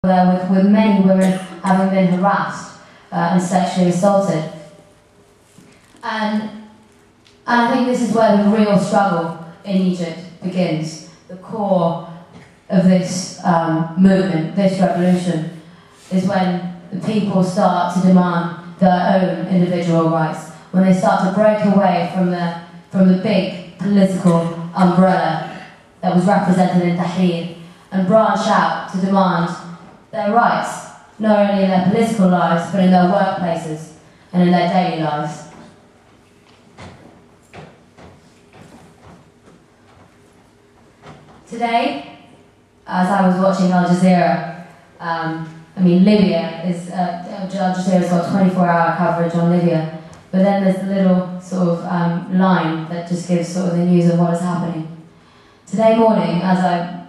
with many women having been harassed and sexually assaulted. And I think this is where the real struggle in Egypt begins. The core of this movement, this revolution, is when the people start to demand their own individual rights, when they start to break away from the big political umbrella that was represented in Tahrir and branch out to demand their rights, not only in their political lives, but in their workplaces and in their daily lives. Today, as I was watching Al Jazeera, Libya is, Al Jazeera's got 24-hour coverage on Libya, but then there's a little sort of line that just gives sort of the news of what is happening. Today morning, as I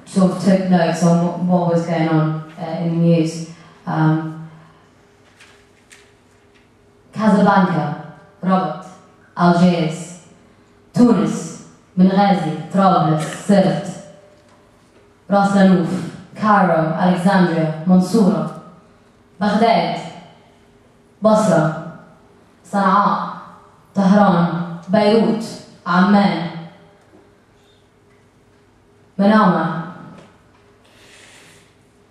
sort of took notes on what was going on in the news, Casablanca, Rabat, Algiers, Tunis, Benghazi, Trablus, Sirte, Ras Lanouf, Cairo, Alexandria, Mansoura, Baghdad, Basra, Sana'a, Tehran, Beirut, Amman, Manama.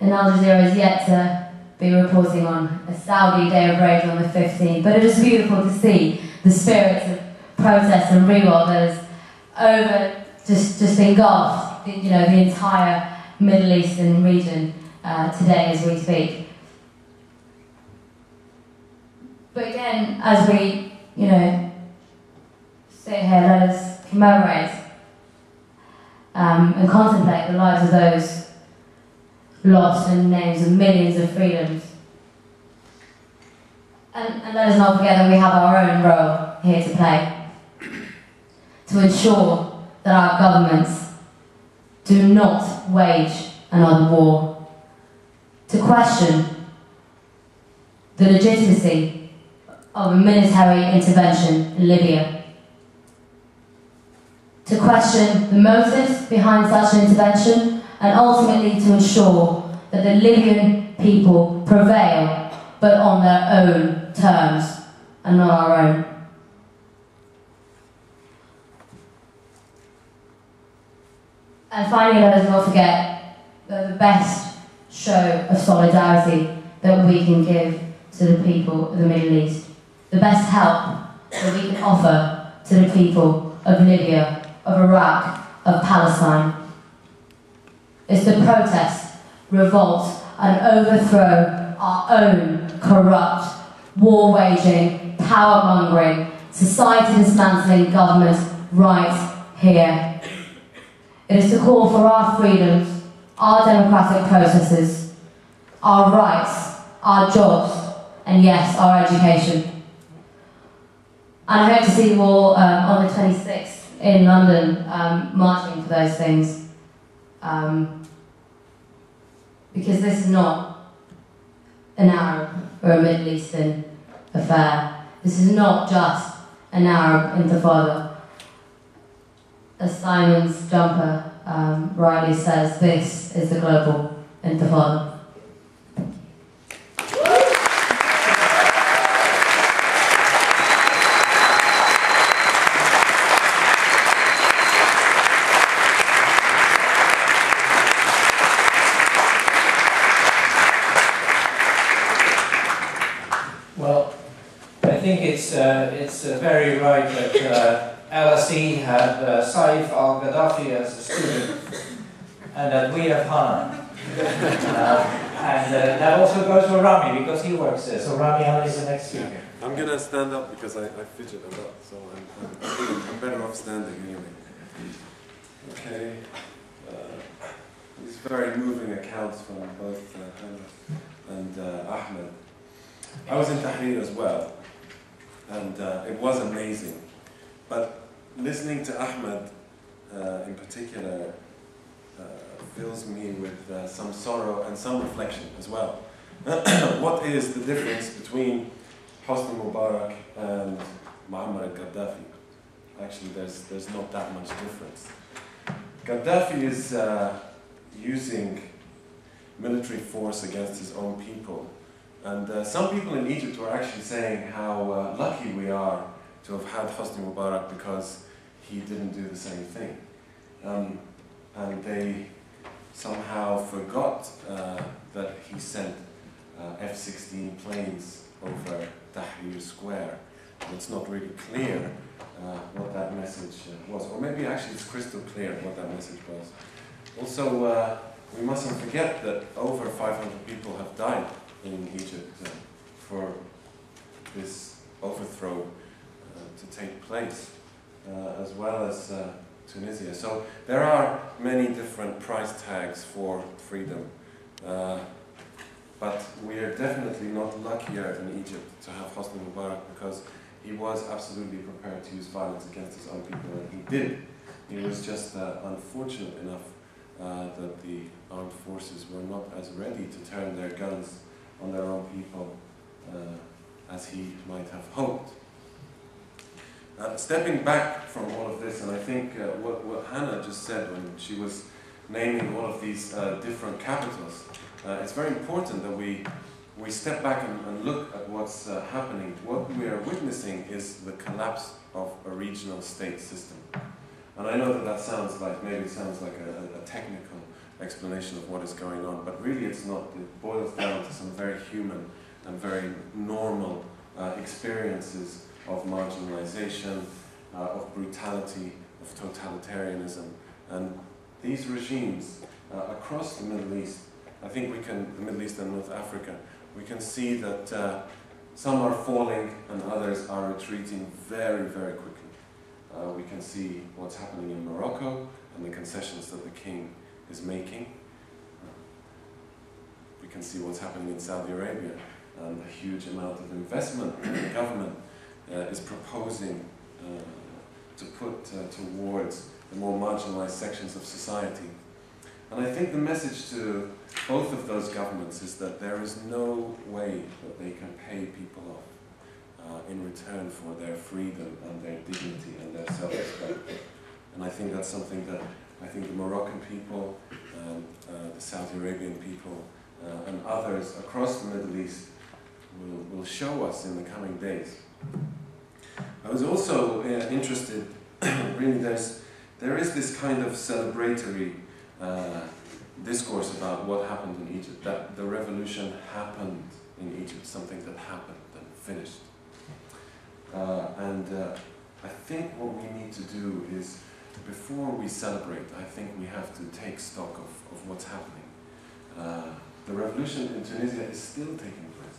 And Al Jazeera is yet to be reporting on a Saudi Day of Rage on the 15th, but it is beautiful to see the spirit of protest and revolt that has just engulfed the entire Middle Eastern region today as we speak. But again, as we sit here, let us commemorate and contemplate the lives of those lost in the names of millions of freedoms. And let us not forget that we have our own role here to play, to ensure that our governments do not wage another war, to question the legitimacy of a military intervention in Libya, to question the motives behind such an intervention, and ultimately to ensure that the Libyan people prevail, but on their own terms and not our own. And finally, let us not forget that the best show of solidarity that we can give to the people of the Middle East, the best help that we can offer to the people of Libya, of Iraq, of Palestine, is to protest, revolt, and overthrow our own corrupt, war-waging, power-mongering, society-dismantling government right here. It is to call for our freedoms, our democratic processes, our rights, our jobs, and yes, our education. And I hope to see you all on the 26th in London marching for those things. Because this is not an Arab or a Middle Eastern affair. This is not just an Arab intifada. As Simon's jumper rightly says, this is the global intifada. I think it's very right that Elsisi had Saif al-Gaddafi as a student, and that we have Hana. And that also goes for Ramy, because he works there. So Ramy Aly is the next speaker. I'm going to stand up because I fidget a lot, so I'm better off standing anyway. Okay. These very moving accounts from both Hana and Ahmed. I was in Tahrir as well, and it was amazing. But listening to Ahmed in particular fills me with some sorrow and some reflection as well. What is the difference between Hosni Mubarak and Muammar al-Gaddafi? Actually, there's not that much difference. Gaddafi is using military force against his own people. And some people in Egypt were actually saying how lucky we are to have had Hosni Mubarak because he didn't do the same thing. And they somehow forgot that he sent F-16 planes over Tahrir Square. And it's not really clear what that message was. Or maybe actually it's crystal clear what that message was. Also, we mustn't forget that over 500 people have died in Egypt for this overthrow to take place, as well as Tunisia. So there are many different price tags for freedom, but we are definitely not luckier in Egypt to have Hosni Mubarak because he was absolutely prepared to use violence against his own people, and he did. He was just unfortunate enough that the armed forces were not as ready to turn their guns on their own people as he might have hoped. Stepping back from all of this, and I think what Hannah just said when she was naming all of these different capitals, it's very important that we step back and look at what's happening. What we are witnessing is the collapse of a regional state system. And I know that that sounds like, maybe it sounds like a technical explanation of what is going on, but really it's not. It boils down to some very human and very normal experiences of marginalization, of brutality, of totalitarianism. And these regimes across the Middle East, I think the Middle East and North Africa, we can see that some are falling and others are retreating very, very quickly. We can see what's happening in Morocco and the concessions that the king is making. We can see what's happening in Saudi Arabia and the huge amount of investment that the government is proposing to put towards the more marginalized sections of society. And I think the message to both of those governments is that there is no way that they can pay people off in return for their freedom and their dignity and their self-respect. And I think that's something that I think the Moroccan people, the Saudi Arabian people, and others across the Middle East will show us in the coming days. I was also interested, really there is this kind of celebratory discourse about what happened in Egypt, that the revolution happened in Egypt, something that happened and finished. I think what we need to do is, before we celebrate, I think we have to take stock of what's happening. The revolution in Tunisia is still taking place.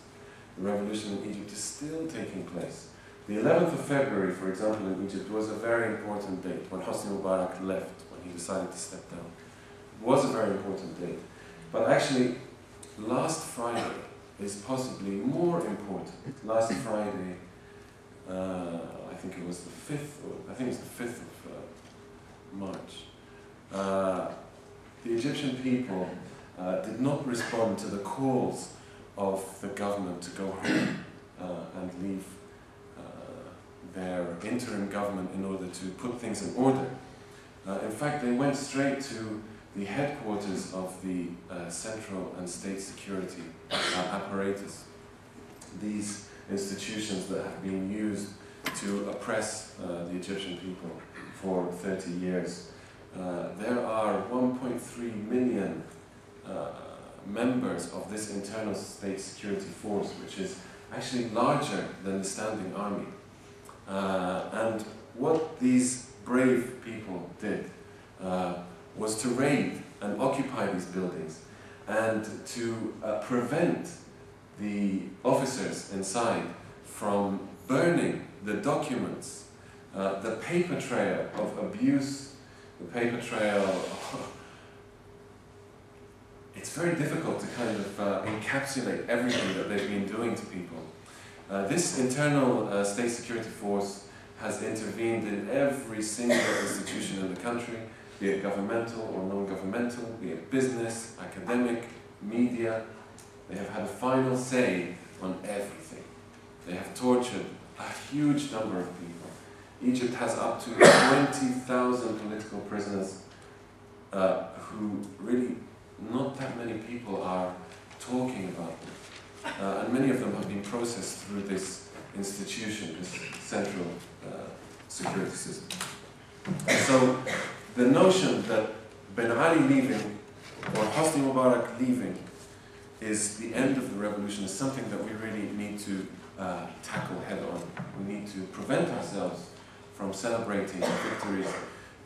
The revolution in Egypt is still taking place. The 11th of February, for example, in Egypt was a very important date when Hosni Mubarak left, when he decided to step down. It was a very important date. But actually, last Friday is possibly more important. Last Friday, I think it was the 5th, I think it's the 5th of March. The Egyptian people did not respond to the calls of the government to go home and leave their interim government in order to put things in order. In fact, they went straight to the headquarters of the central and state security apparatus. These institutions that have been used to oppress the Egyptian people for 30 years. There are 1.3 million members of this internal state security force, which is actually larger than the standing army. And what these brave people did was to raid and occupy these buildings and to prevent the officers inside from burning the documents, the paper trail of abuse, the paper trail. It's very difficult to kind of encapsulate everything that they've been doing to people. This internal state security force has intervened in every single institution in the country, be it governmental or non-governmental, be it business, academic, media. They have had a final say on everything. They have tortured a huge number of people. Egypt has up to 20,000 political prisoners who really not that many people are talking about them. And many of them have been processed through this institution, this central security system. And so the notion that Ben Ali leaving or Hosni Mubarak leaving is the end of the revolution is something that we really need to tackle head on. We need to prevent ourselves from celebrating victories.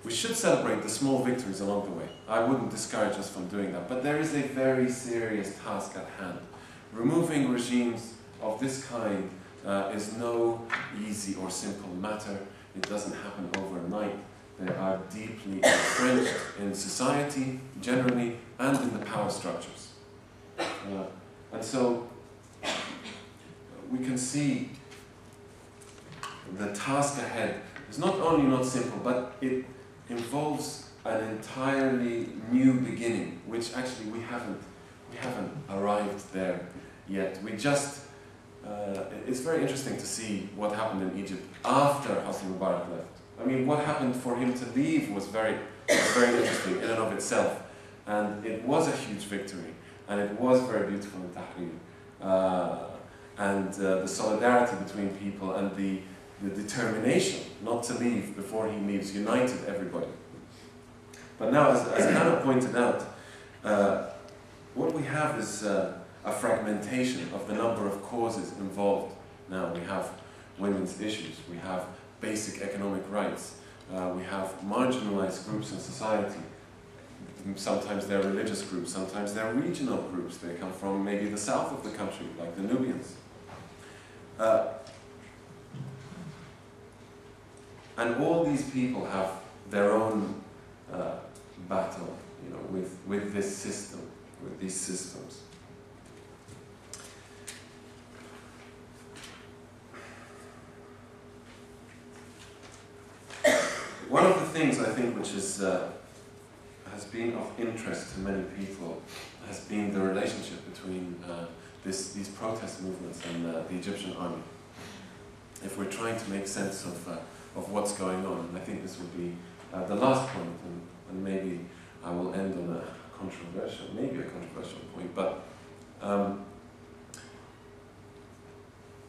We should celebrate the small victories along the way. I wouldn't discourage us from doing that, but there is a very serious task at hand. Removing regimes of this kind is no easy or simple matter. It doesn't happen overnight. They are deeply entrenched in society generally and in the power structures. And so we can see the task ahead is not only not simple, but it involves an entirely new beginning, which actually we haven't arrived there yet. We just it's very interesting to see what happened in Egypt after Hosni Mubarak left. I mean, what happened for him to leave was very interesting in and of itself, and it was a huge victory, and it was very beautiful in Tahrir, and the solidarity between people and the determination not to leave before he leaves united everybody. But now, as Anna pointed out, what we have is a fragmentation of the number of causes involved. Now we have women's issues, we have basic economic rights, we have marginalized groups in society. Sometimes they're religious groups, sometimes they're regional groups. They come from maybe the south of the country, like the Nubians. And all these people have their own battle, you know, with this system, with these systems. One of the things I think which is has been of interest to many people has been the relationship between these protest movements and the Egyptian army. If we're trying to make sense of what's going on, and I think this will be the last point, and maybe I will end on a controversial point, but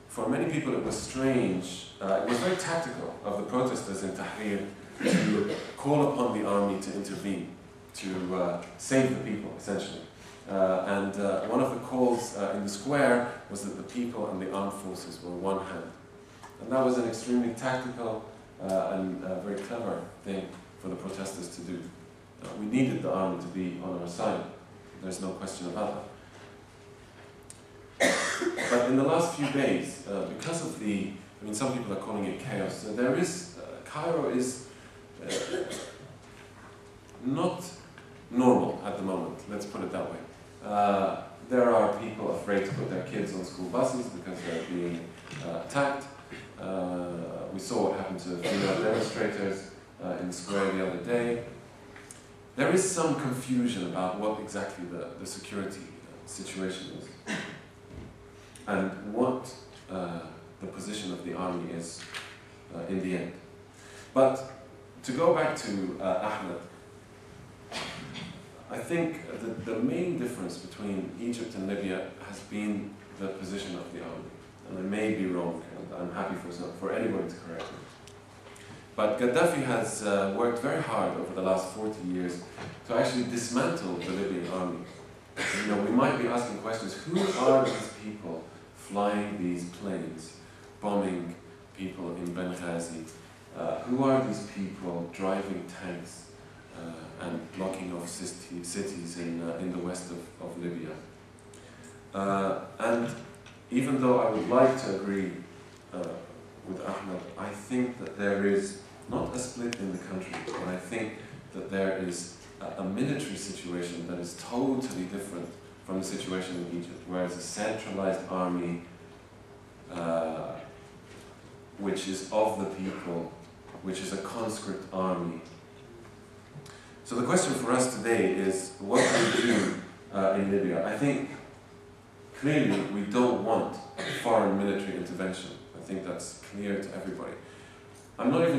for many people it was strange, it was very tactical of the protesters in Tahrir to call upon the army to intervene, to save the people, essentially. And one of the calls in the square was that the people and the armed forces were one hand. And that was an extremely tactical and very clever thing for the protesters to do. We needed the army to be on our side. There's no question about that. But in the last few days, because of the, I mean, some people are calling it chaos. So there is, Cairo is not normal at the moment, let's put it that way. There are people afraid to put their kids on school buses because they're being attacked. We saw what happened to female demonstrators in the square the other day. There is some confusion about what exactly the security situation is and what the position of the army is in the end. But to go back to Ahmed, I think the main difference between Egypt and Libya has been the position of the army. And I may be wrong, and I'm happy for anyone to correct me. But Gaddafi has worked very hard over the last 40 years to actually dismantle the Libyan army. You know, we might be asking questions, who are these people flying these planes, bombing people in Benghazi? Who are these people driving tanks and blocking off cities in the west of Libya? And even though I would like to agree with Ahmed, I think that there is not a split in the country, but I think that there is a military situation that is totally different from the situation in Egypt, where it's a centralized army which is of the people, which is a conscript army. So the question for us today is, what do we do in Libya? I think clearly we don't want foreign military intervention. I think that's clear to everybody. I'm not even